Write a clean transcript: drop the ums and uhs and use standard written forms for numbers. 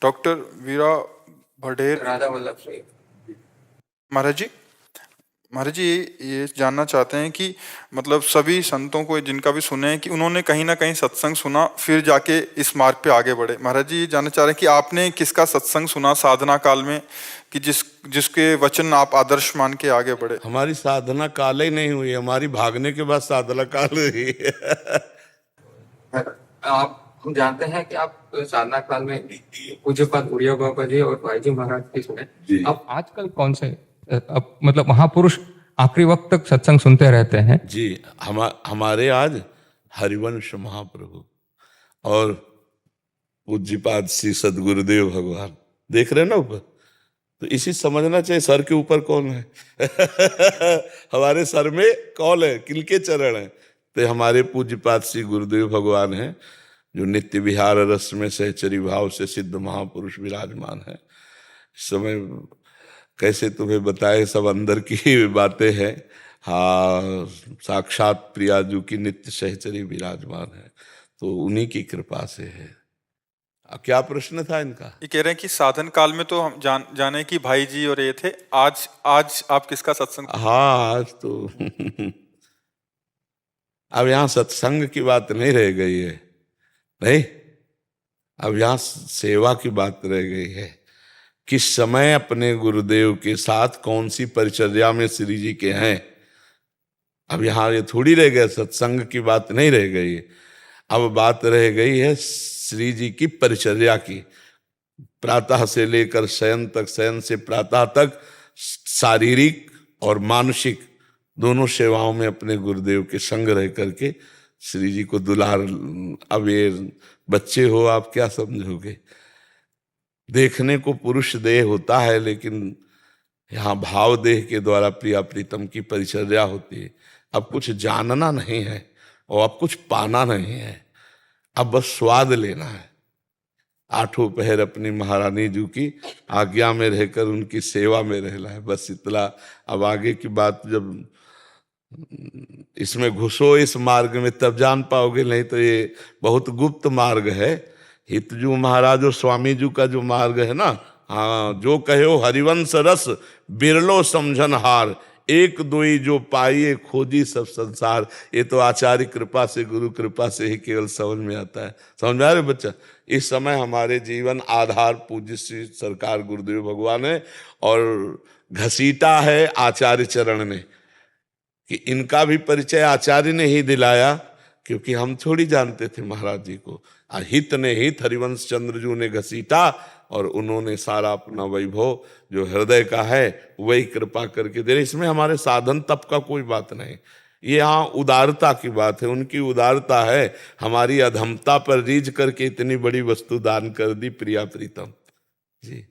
Doctor वीरा भडेर। राधा वल्लभ सिंह। महाराज जी ये जानना चाहते हैं कि मतलब सभी संतों को जिनका भी सुने हैं कि उन्होंने कहीं ना कहीं सत्संग सुना फिर जाके इस मार्ग पे आगे बढ़े। महाराज जी ये जानना चाह रहे हैं कि आपने किसका सत्संग सुना साधना काल में कि जिसके वचन आप आदर्श मान के आगे बढ़े। हमारी साधना काल ही नहीं हुई, हमारी भागने के बाद साधना काल हुई। आप हम जानते हैं कि आप साधना काल में पूज्यपाद बुढ़िया बाबा जी और भाई जी महाराज की सुने। अब आजकल कौन से अब मतलब महापुरुष आखिरी वक्त तक सत्संग सुनते रहते हैं जी। हमारे आज हरिवंश महाप्रभु और पूज्यपाद श्री सदगुरुदेव भगवान देख रहे हैं ना ऊपर, तो इसी समझना चाहिए सर के ऊपर कौन है। हमारे सर में कौन है, किनके चरण है, तो हमारे पूज्यपाद श्री गुरुदेव भगवान हैं जो नित्य विहार रस में सहचरी भाव से सिद्ध महापुरुष विराजमान है। इस समय कैसे तुम्हें बताए, सब अंदर की बातें हैं। हाँ, साक्षात प्रियाजू की नित्य सहचरी विराजमान है, तो उन्हीं की कृपा से है। क्या प्रश्न था इनका? ये कह रहे हैं कि साधन काल में तो हम जाने कि भाई जी और ये थे, आज आप किसका सत्संग? हाँ, आज तो अब यहाँ सत्संग की बात नहीं रह गई है, नहीं, अब यहाँ सेवा की बात रह गई है। किस समय अपने गुरुदेव के साथ कौन सी परिचर्या में श्री जी के हैं, अब यहाँ ये थोड़ी रह गए, सत्संग की बात नहीं रह गई है। अब बात रह गई है श्री जी की परिचर्या की, प्रातः से लेकर शयन तक, शयन से प्रातः तक शारीरिक और मानसिक दोनों सेवाओं में अपने गुरुदेव के संग रह करके श्री जी को दुलार। अब ये बच्चे हो, आप क्या समझोगे? देखने को पुरुष देह होता है, लेकिन यहाँ भाव देह के द्वारा प्रिया प्रीतम की परिचर्या होती है। अब कुछ जानना नहीं है और अब कुछ पाना नहीं है, अब बस स्वाद लेना है। आठों पहर अपनी महारानी जी की आज्ञा में रहकर उनकी सेवा में रहना है, बस इतना। अब आगे की बात जब इसमें घुसो इस मार्ग में तब जान पाओगे, नहीं तो ये बहुत गुप्त मार्ग है। हितजू महाराज और स्वामी जी का जो मार्ग है ना, हाँ, जो कहो हरिवंश रस बिरलो समझन हार, एक दोई जो पाइए खोजी सब संसार। ये तो आचार्य कृपा से, गुरु कृपा से ही केवल समझ में आता है। समझ में आ रहे बच्चा? इस समय हमारे जीवन आधार पूज्य श्री सरकार गुरुदेव भगवान है और घसीटा है आचार्य चरण ने, कि इनका भी परिचय आचार्य ने ही दिलाया, क्योंकि हम थोड़ी जानते थे महाराज जी को। हित ने हित हरिवंश चंद्र जू ने घसीटा और उन्होंने सारा अपना वैभव जो हृदय का है वही कृपा करके दे रहे। इसमें हमारे साधन तप का कोई बात नहीं, ये यहाँ उदारता की बात है। उनकी उदारता है, हमारी अधमता पर रीझ करके इतनी बड़ी वस्तु दान कर दी प्रिया प्रीतम जी।